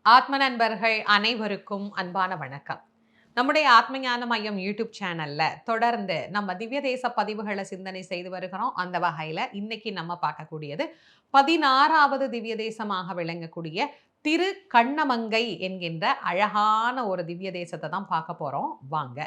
ஆத்ம நண்பர்கள் அனைவருக்கும் அன்பான வணக்கம். நம்முடைய ஆத்மஞான மையம் யூடியூப் சேனல்ல தொடர்ந்து நம்ம திவ்ய தேச பதிவுகளை சிந்தனை செய்து வருகிறோம். அந்த வகையில இன்னைக்கு நம்ம பார்க்கக்கூடியது 16வது திவ்ய தேசமாக விளங்கக்கூடிய திரு கண்ணமங்கை என்கின்ற அழகான ஒரு திவ்ய தேசத்தை தான் பார்க்க போறோம். வாங்க.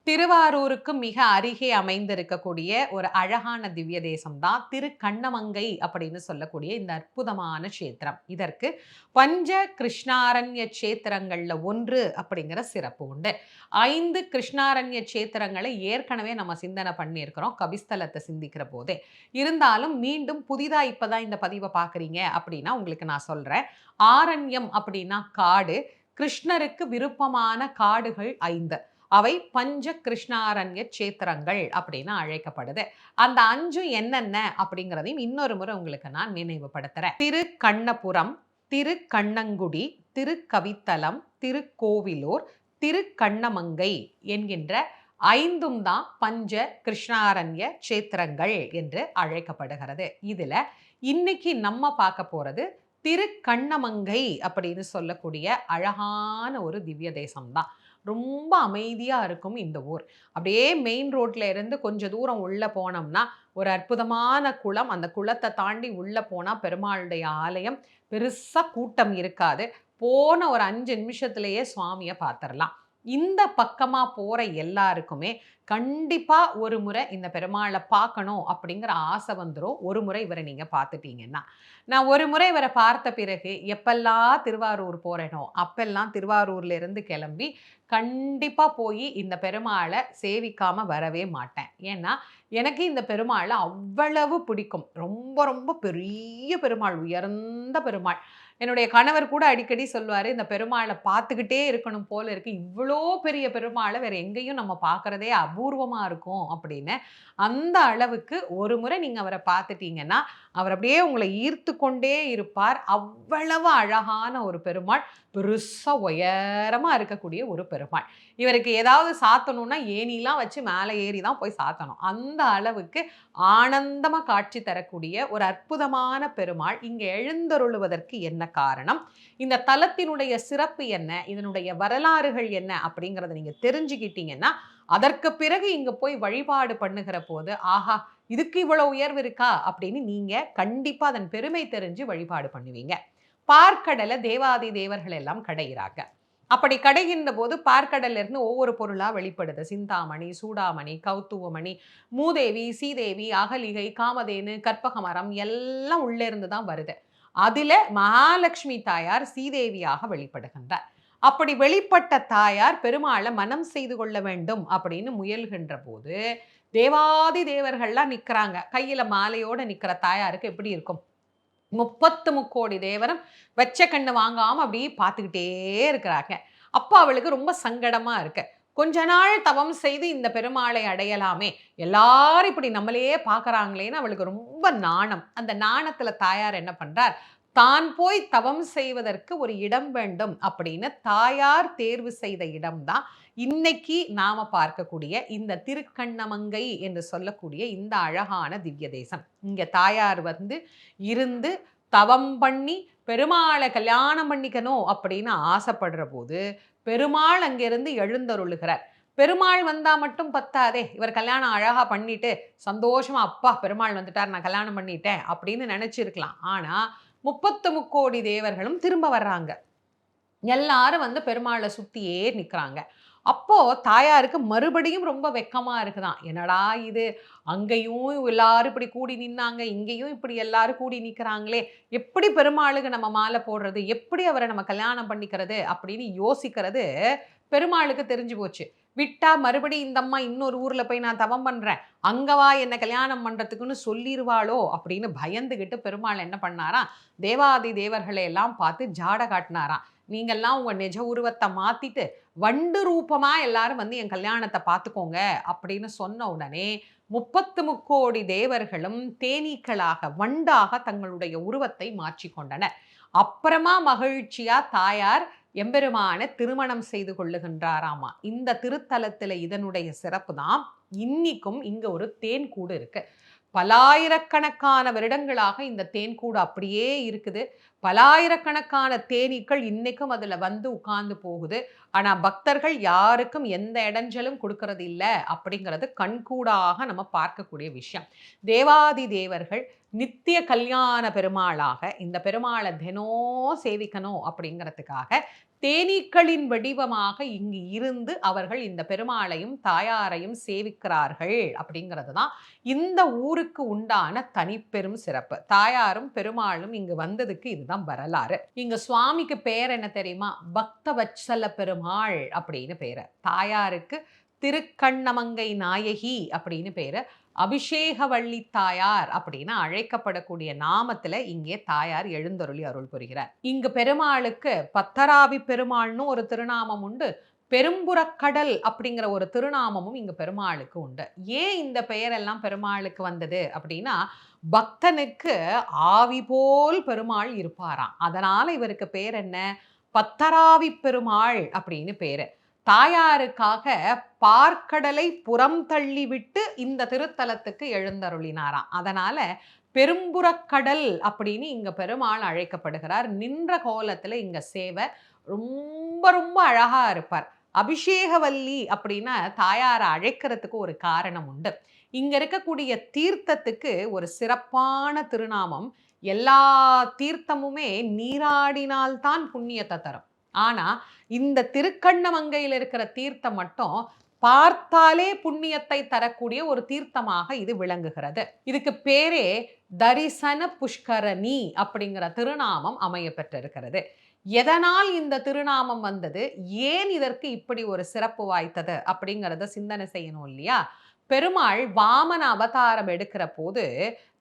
திருவாரூருக்கு மிக அருகே அமைந்திருக்கக்கூடிய ஒரு அழகான திவ்ய தேசம் தான் திருக்கண்ணமங்கை அப்படின்னு சொல்லக்கூடிய இந்த அற்புதமான க்ஷேத்திரம். இதற்கு பஞ்ச கிருஷ்ணாரண்ய க்ஷேத்திரங்கள்ல ஒன்று அப்படிங்கிற சிறப்பு உண்டு. 5 கிருஷ்ணாரண்ய க்ஷேத்திரங்களை ஏற்கனவே நம்ம சிந்தனை பண்ணியிருக்கிறோம் கபிஸ்தலத்தை சிந்திக்கிற போதே. இருந்தாலும் மீண்டும் புதிதா இப்பதான் இந்த பதிவை பார்க்குறீங்க அப்படின்னா உங்களுக்கு நான் சொல்றேன். ஆரண்யம் அப்படின்னா காடு. கிருஷ்ணருக்கு விருப்பமான காடுகள் 5. அவை பஞ்ச கிருஷ்ணாரண்ய க்ஷேத்திரங்கள் அப்படின்னு அழைக்கப்படுது. அந்த 5 என்னென்ன அப்படிங்கிறதையும் இன்னொரு முறை உங்களுக்கு நான் நினைவுபடுத்துறேன். திருக்கண்ணபுரம், திருக்கண்ணங்குடி, திருக்கவித்தலம், திருக்கோவிலூர், திருக்கண்ணமங்கை என்கின்ற 5ம் தான் பஞ்ச கிருஷ்ணாரண்ய க்ஷேத்திரங்கள் என்று அழைக்கப்படுகிறது. இதுல இன்னைக்கு நம்ம பார்க்க போறது திருக்கண்ணமங்கை அப்படின்னு சொல்லக்கூடிய அழகான ஒரு திவ்ய தேசம் தான். ரொம்ப அமைதியா இருக்கும் இந்த ஊர். அப்படியே மெயின் ரோட்ல இருந்து கொஞ்சம் தூரம் உள்ள போனோம்னா, ஒரு அற்புதமான குளம். அந்த குளத்த தாண்டி உள்ள போனா பெருமாளுடைய ஆலயம். பெருசா கூட்டம் இருக்காது. போன ஒரு 5 நிமிஷத்திலேயே சுவாமிய பார்த்துரலாம். இந்த பக்கமா போற எல்லாருக்குமே கண்டிப்பா ஒரு முறை இந்த பெருமாள பார்க்கணும் அப்படிங்கிற ஆசை வந்துரும். ஒரு முறை இவர நீங்க பார்த்துட்டீங்கன்னா. நான் ஒரு முறை இவர பார்த்த பிறகு எப்பல்லாம் திருவாரூர் போறேனோ, அப்பல்லாம் திருவாரூர்ல இருந்து கிளம்பி கண்டிப்பா போயி இந்த பெருமாள சேவிக்காம வரவே மாட்டேன். ஏன்னா, எனக்கு இந்த பெருமாள அவ்வளவு பிடிக்கும். ரொம்ப ரொம்ப பெரிய பெருமாள், உயர்ந்த பெருமாள். என்னுடைய கணவர் கூட அடிக்கடி சொல்லுவாரு, "இந்த பெருமாள பார்த்துக்கிட்டே இருக்கணும் போல இருக்கு. இவ்ளோ பெரிய பெருமாள வேற எங்கேயும் நம்ம பார்க்கிறதே அபூர்வமா இருக்கும்." அப்படின்னு. அந்த அளவுக்கு ஒரு முறை நீங்க அவர பார்த்துட்டீங்கன்னா, அவர் அப்படியே உங்கள ஈர்த்து கொண்டே இருப்பார். அவ்வளவு அழகான ஒரு பெருமாள். பெருசா உயரமா இருக்கக்கூடிய ஒரு பெருமாள். இவருக்கு ஏதாவது சாத்தணும்னா ஏணிலாம் வச்சு மேலே ஏறி தான் போய் சாத்தணும். அந்த அளவுக்கு ஆனந்தமா காட்சி தரக்கூடிய ஒரு அற்புதமான பெருமாள் இங்க எழுந்தருளுவதற்கு என்ன காரணம்? இந்த தலத்தினுடைய சிறப்பு என்ன? இதனுடைய வரலாறுகள் என்ன? அப்படிங்கிறத நீங்க தெரிஞ்சுக்கிட்டீங்கன்னா, அதற்கு பிறகு இங்க போய் வழிபாடு பண்ணுகிற போது, ஆஹா! இதுக்கு இவ்வளவு உயர்வு இருக்கா? அப்படின்னு நீங்க கண்டிப்பா அதன் பெருமை தெரிஞ்சு வழிபாடு பண்ணுவீங்க. பார்க்கடல தேவாதி தேவர்கள் எல்லாம் கடையிறாங்க. அப்படி கடைகின்ற போது பார்க்கடல்ல இருந்து ஒவ்வொரு பொருளா வெளிப்படுது. சிந்தாமணி, சூடாமணி, கௌத்துவமணி, மூதேவி, சீதேவி, அகலிகை, காமதேனு, கற்பகமரம் எல்லாம் உள்ளே இருந்து தான் வருது. அதில மகாலட்சுமி தாயார் சீதேவியாக வெளிப்படுகின்றார். அப்படி வெளிப்பட்ட தாயார் பெருமாள மனம் செய்து கொள்ள வேண்டும் அப்படின்னு முயல்கின்ற போது, தேவாதி தேவர்கள்லாம் நிக்கிறாங்க. கையில மாலையோட நிக்கிற தாயாருக்கு எப்படி இருக்கும்? 30 முக்கோடி தேவரும் வெச்ச கண்ணு வாங்காம அப்படியே பார்த்துக்கிட்டே இருக்கிறாங்க. அப்ப அவளுக்கு ரொம்ப சங்கடமா இருக்கு. கொஞ்ச நாள் தவம் செய்து இந்த பெருமாளை அடையலாமே! எல்லாரும் இப்படி நம்மளையே பார்க்குறாங்களேன்னு அவளுக்கு ரொம்ப நாணம். அந்த நாணத்துல தாயார் என்ன பண்றார், தான் போய் தவம் செய்வதற்கு ஒரு இடம் வேண்டும் அப்படின்னு தாயார் தேர்வு செய்த இடம் தான் இன்னைக்கு நாம பார்க்கக்கூடிய இந்த திருக்கண்ணமங்கை என்று சொல்லக்கூடிய இந்த அழகான திவ்ய தேசம். இங்க தாயார் வந்து இருந்து தவம் பண்ணி பெருமாளை கல்யாணம் பண்ணிக்கணும் அப்படின்னு ஆசைப்படுற போது பெருமாள் அங்கிருந்து எழுந்தருளுகிறார். பெருமாள் வந்தா மட்டும் பத்தாதே, இவர் கல்யாணம் அழகா பண்ணிட்டு சந்தோஷமா அப்பா பெருமாள் வந்துட்டார் நான் கல்யாணம் பண்ணிட்டேன் அப்படின்னு நினைச்சிருக்கலாம். ஆனா 30 முக்கோடி தேவர்களும் திரும்ப வர்றாங்க. எல்லாரும் வந்து பெருமாள சுத்தியே நிக்கிறாங்க. அப்போ தாயாருக்கு மறுபடியும் ரொம்ப வெட்கமா இருக்குதாம். என்னடா இது! அங்கேயும் எல்லாரும் இப்படி கூடி நின்னாங்க. இங்கேயும் இப்படி எல்லாரும் கூடி நிக்கிறாங்களே! எப்படி பெருமாளுக்கு நம்ம மாலை போடுறது? எப்படி அவர நம்ம கல்யாணம் பண்ணிக்கிறது? அப்படின்னு யோசிக்கிறது பெருமாளுக்கு தெரிஞ்சு போச்சு. விட்டா மறுபடியும் இந்த அம்மா இன்னொரு ஊர்ல போய் நான் தவம் பண்றேன். அங்க வா என்ன கல்யாணம் பண்றதுக்குன்னு சொல்லிருவாளோ! அப்படின்னு பயந்துகிட்டு பெருமாள் என்ன பண்ணாராம், தேவாதி தேவர்களை எல்லாம் பார்த்து ஜாட காட்டினாராம். நீங்கள்லாம் உங்க நிஜ உருவத்த மாத்திட்டு, வண்டு ரூபமா எல்லாரும் வந்து என் கல்யாணத்த பார்த்துக்கோங்க அப்படின்னு சொன்ன உடனே, 30 முக்கோடி தேவர்களும் தேனீக்களாக, வண்டாக தங்களுடைய உருவத்தை மாற்றிக்கொண்டனர். அப்புறமா மகிழ்ச்சியா தாயார் எம்பெருமான திருமணம் செய்து கொள்ளுகின்றாராமா. இந்த திருத்தலத்துல இதனுடைய சிறப்பு தான். இன்னிக்கும் இங்க ஒரு தேன்கூடு இருக்கு. பலாயிரக்கணக்கான வருடங்களாக இந்த தேன்கூடு அப்படியே இருக்குது. பலாயிரக்கணக்கான தேனீக்கள் இன்னைக்கும் அதுல வந்து உட்கார்ந்து போகுது. ஆனா பக்தர்கள் யாருக்கும் எந்த இடைஞ்சலும் கொடுக்கறது இல்ல அப்படிங்கிறது கண்கூடாக நம்ம பார்க்கக்கூடிய விஷயம். தேவாதி தேவர்கள் நித்திய கல்யாண பெருமாளாக இந்த பெருமாளை தினம் சேவிக்கணும் அப்படிங்கிறதுக்காக தேனீக்களின் வடிவமாக இங்கு இருந்து அவர்கள் இந்த பெருமாளையும் தாயாரையும் சேவிக்கிறார்கள் அப்படிங்கிறது தான் இந்த ஊருக்கு உண்டான தனிப்பெரும் சிறப்பு. தாயாரும் பெருமாளும் இங்கு வந்ததுக்கு இதுதான் வரலாறு. இங்க சுவாமிக்கு பேர் என்ன தெரியுமா? பக்த வத்சல பெருமாள் அப்படின்னு பேரு. தாயாருக்கு திருக்கண்ணமங்கை நாயகி அப்படின்னு பேரு. அபிஷேகவள்ளி தாயார் அப்படின்னு அழைக்கப்படக்கூடிய நாமத்துல இங்கே தாயார் எழுந்தருளி அருள் புரிகிறார். இங்கு பெருமாளுக்கு பத்தராபி பெருமாள்னு ஒரு திருநாமம் உண்டு. பெரும்புறக்கடல் அப்படிங்கிற ஒரு திருநாமமும் இங்கு பெருமாளுக்கு உண்டு. ஏன் இந்த பெயரெல்லாம் பெருமாளுக்கு வந்தது அப்படின்னா, பக்தனுக்கு ஆவி போல் பெருமாள் இருப்பாராம். அதனால இவருக்கு பேர் என்ன? பத்தராவி பெருமாள் அப்படின்னு பேரு. தாயாருக்காக பார்க்கடலை புறம் தள்ளிவிட்டு இந்த திருத்தலத்துக்கு எழுந்தருளினாராம். அதனால பெரும்புறக்கடல் அப்படின்னு இங்க பெருமாள் அழைக்கப்படுகிறார். நின்ற கோலத்துல இங்க சேவை ரொம்ப ரொம்ப அழகா இருப்பார். அபிஷேகவல்லி அப்படின்னா தாயாரை அழைக்கிறதுக்கு ஒரு காரணம் உண்டு. இங்க இருக்கக்கூடிய தீர்த்தத்துக்கு ஒரு சிறப்பான திருநாமம். எல்லா தீர்த்தமுமே நீராடினால்தான் புண்ணியத்தை தரும். ஆனா இந்த திருக்கண்ணமங்கையில் இருக்கிற தீர்த்தம் மட்டும் பார்த்தாலே புண்ணியத்தை தரக்கூடிய ஒரு தீர்த்தமாக இது விளங்குகிறது. இதுக்கு பேரே தரிசன புஷ்கரணி அப்படிங்கிற திருநாமம் அமைய பெற்றிருக்கிறது. எதனால் இந்த திருநாமம் வந்தது, ஏன் இதற்கு இப்படி ஒரு சிறப்பு வாய்த்தது அப்படிங்கிறத சிந்தனை செய்யணும் இல்லையா? பெருமாள் வாமன அவதாரம் எடுக்கிற போது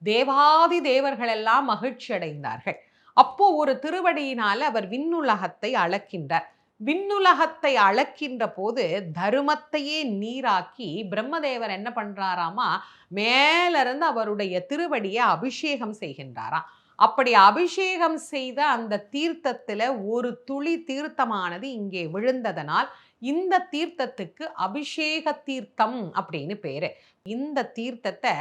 தேவாதி தேவர்கள் எல்லாம் மகிழ்ச்சி அடைந்தார்கள். அப்போ ஒரு திருவடியினால் அவர் விண்ணுலகத்தை அளக்கின்றார். விண்ணுலகத்தை அளக்கின்ற போது தருமத்தையே நீராக்கி பிரம்மதேவர் என்ன பண்றாராமா, மேல இருந்து அவருடைய திருவடியை அபிஷேகம் செய்கின்றாராம். அப்படி அபிஷேகம் செய்த அந்த தீர்த்தத்துல ஒரு துளி தீர்த்தமானது இங்கே விழுந்ததனால் இந்த தீர்த்தத்துக்கு அபிஷேக தீர்த்தம் அப்படின்னு பேரு. இந்த தீர்த்தத்தை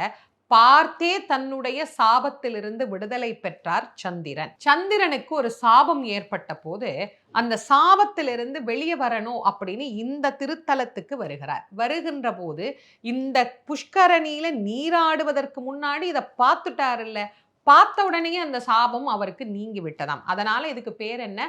பார்த்தே தன்னுடைய சாபத்திலிருந்து விடுதலை பெற்றார் சந்திரன். சந்திரனுக்கு ஒரு சாபம் ஏற்பட்ட போது அந்த சாபத்திலிருந்து வெளியே வரணும் அப்படின்னு இந்த திருத்தலத்துக்கு வருகிறார். வருகின்ற போது இந்த புஷ்கரணியில நீராடுவதற்கு முன்னாடி இதை பார்த்துட்டாருல்ல, பார்த்த உடனேயே அந்த சாபம் அவருக்கு நீங்கி விட்டதாம். அதனால இதுக்கு பேர் என்ன?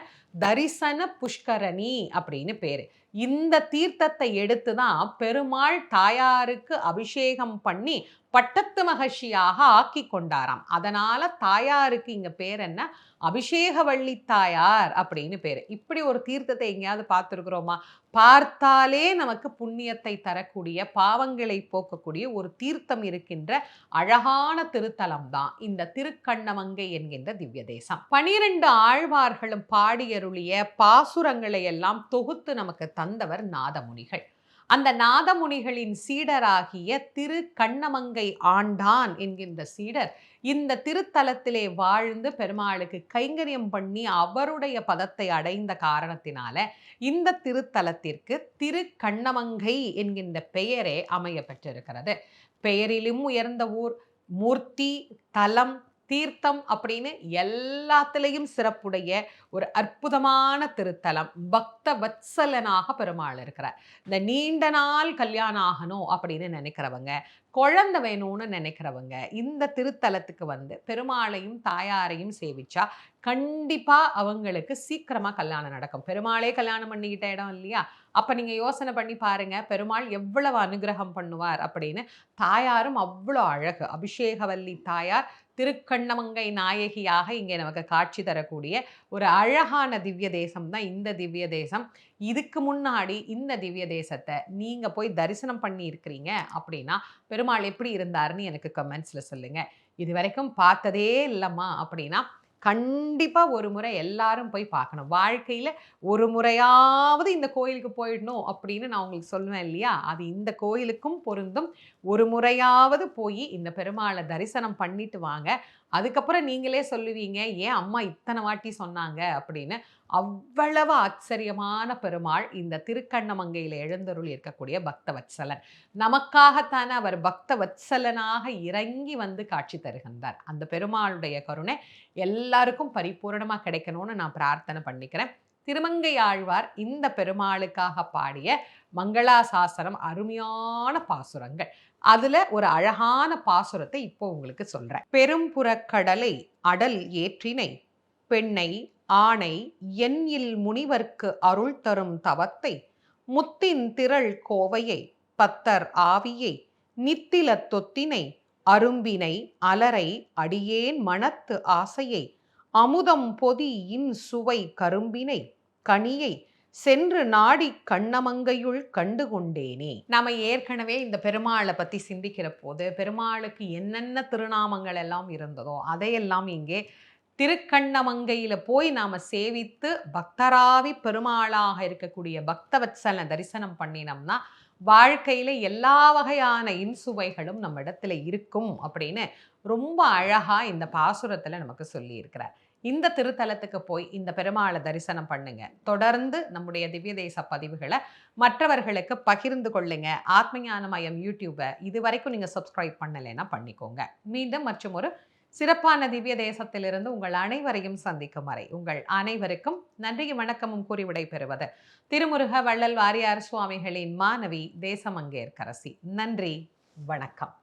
தரிசன புஷ்கரணி அப்படின்னு பேரு. இந்த தீர்த்தத்தை எடுத்துதான் பெருமாள் தாயாருக்கு அபிஷேகம் பண்ணி பட்டத்து மகிழ்ச்சியாக ஆக்கி கொண்டாராம். அதனால தாயாருக்கு இங்க பேர் என்ன? அபிஷேகவள்ளி தாயார் அப்படின்னு பேரு. இப்படி ஒரு தீர்த்தத்தை எங்கேயாவது பார்த்துருக்குறோமா? பார்த்தாலே நமக்கு புண்ணியத்தை தரக்கூடிய, பாவங்களை போக்கக்கூடிய ஒரு தீர்த்தம் இருக்கின்ற அழகான திருத்தலம் தான் இந்த திருக்கண்ணமங்கை என்கின்ற திவ்ய தேசம். 12 ஆழ்வார்களும் பாடியருளிய பாசுரங்களை எல்லாம் தொகுத்து நமக்கு தந்தவர் நாதமுனிகள். அந்த நாதமுனிகளின் சீடராகிய திரு கண்ணமங்கை ஆண்டான் என்கின்ற சீடர் இந்த திருத்தலத்திலே வாழ்ந்து பெருமாளுக்கு கைங்கரியம் பண்ணி அவருடைய பதத்தை அடைந்த காரணத்தினால இந்த திருத்தலத்திற்கு திரு கண்ணமங்கை என்கின்ற பெயரே அமைய பெற்றிருக்கிறது. பெயரிலும் உயர்ந்த ஊர், மூர்த்தி, தலம், தீர்த்தம் அப்படின்னு எல்லாத்திலையும் சிறப்புடைய ஒரு அற்புதமான திருத்தலம். பக்த வத்சலனாக பெருமாள் இருக்கிறார். இந்த நீண்ட நாள் கல்யாணம் ஆகணும் அப்படின்னு நினைக்கிறவங்க, குழந்தை வேணும்னு நினைக்கிறவங்க இந்த திருத்தலத்துக்கு வந்து பெருமாளையும் தாயாரையும் சேவிச்சா கண்டிப்பா அவங்களுக்கு சீக்கிரமா கல்யாணம் நடக்கும். பெருமாளே கல்யாணம் பண்ணிக்கிட்ட இடம் இல்லையா? அப்ப நீங்க யோசனை பண்ணி பாருங்க, பெருமாள் எவ்வளவு அனுகிரகம் பண்ணுவார் அப்படின்னு. தாயாரும் அவ்வளோ அழகு. அபிஷேகவல்லி தாயார் திருக்கண்ணமங்கை நாயகியாக இங்கே நமக்கு காட்சி தரக்கூடிய ஒரு அழகான திவ்ய தேசம் தான் இந்த திவ்ய தேசம். இதுக்கு முன்னாடி இந்த திவ்ய தேசத்தை நீங்க போய் தரிசனம் பண்ணி இருக்கிறீங்க அப்படின்னா பெருமாள் எப்படி இருந்தாருன்னு எனக்கு கமெண்ட்ஸ்ல சொல்லுங்க. இது வரைக்கும் பார்த்ததே இல்லைம்மா அப்படின்னா கண்டிப்பா ஒரு முறை எல்லாரும் போய் பார்க்கணும். வாழ்க்கையில ஒரு முறையாவது இந்த கோயிலுக்கு போயிடணும் அப்படின்னு நான் உங்களுக்கு சொல்லுவேன் இல்லையா? அது இந்த கோயிலுக்கும் பொருந்தும். ஒரு முறையாவது போய் இந்த பெருமாளை தரிசனம் பண்ணிட்டு வாங்க. அதுக்கப்புறம் நீங்களே சொல்லுவீங்க, "ஏன் அம்மா இத்தன வாட்டி சொன்னாங்க?" அப்படின்னு. அவ்வளவு ஆச்சரியமான பெருமாள் இந்த திருக்கண்ணமங்கையில எழுந்தருளி இருக்கக்கூடிய பக்தவத்சலன். நமக்காகத்தானே அவர் பக்தவத்சலனாக இறங்கி வந்து காட்சி தருகின்றார். அந்த பெருமாளுடைய கருணை எல்லாருக்கும் பரிபூரணமா கிடைக்கணும்னு நான் பிரார்த்தனை பண்ணிக்கிறேன். திருமங்கை ஆழ்வார் இந்த பெருமாளுக்காக பாடிய மங்களாசாசனம் அருமையான பாசுரங்கள். அதுல ஒரு அழகான பாசுரத்தை இப்போ உங்களுக்கு சொல்றேன். பெரும்புறக்கடலை அடல் ஏற்றினை பெண்ணை ஆணை எண்ணில் முனிவர்க்கு அருள் தரும் தவத்தை முத்தின் திரள் கோவையை பத்தர் ஆவியை நித்தில தொத்தினை அரும்பினை அலரை அடியேன் மனத்து ஆசையை அமுதம் பொதி இன் சுவை கரும்பினை கனியை சென்று நாடி கண்ணமங்கையுள் கண்டு கொண்டேனே. நாம ஏற்கனவே இந்த பெருமாளை பத்தி சிந்திக்கிற போது பெருமாளுக்கு என்னென்ன திருநாமங்கள் எல்லாம் இருந்ததோ அதையெல்லாம் இங்கே திருக்கண்ணமங்கையில போய் நாம சேவித்து பக்தராவி பெருமாளாக இருக்கக்கூடிய பக்தவத்சல தரிசனம் பண்ணினோம்னா வாழ்க்கையில எல்லா வகையான இன்சுவைகளும் நம்ம இடத்துல இருக்கும் அப்படின்னு ரொம்ப அழகா இந்த பாசுரத்துல நமக்கு சொல்லி இருக்கிறார். இந்த திருத்தலத்துக்கு போய் இந்த பெருமாளை தரிசனம் பண்ணுங்க. தொடர்ந்து நம்முடைய திவ்ய தேச பதிவுகளை மற்றவர்களுக்கு பகிர்ந்து கொள்ளுங்க. ஆத்மஞானமயம் யூடியூபை இது வரைக்கும் நீங்க சப்ஸ்கிரைப் பண்ணலைன்னா பண்ணிக்கோங்க. மீண்டும் மற்றும் ஒரு சிறப்பான திவ்ய தேசத்திலிருந்து உங்கள் அனைவரையும் சந்திக்கும் வரை உங்கள் அனைவருக்கும் நன்றியும் வணக்கமும் கூறி விடைபெறுவது திருமுருக வள்ளல் வாரியார் சுவாமிகளின் மாணவி தேசமங்கேற்கரசி. நன்றி, வணக்கம்.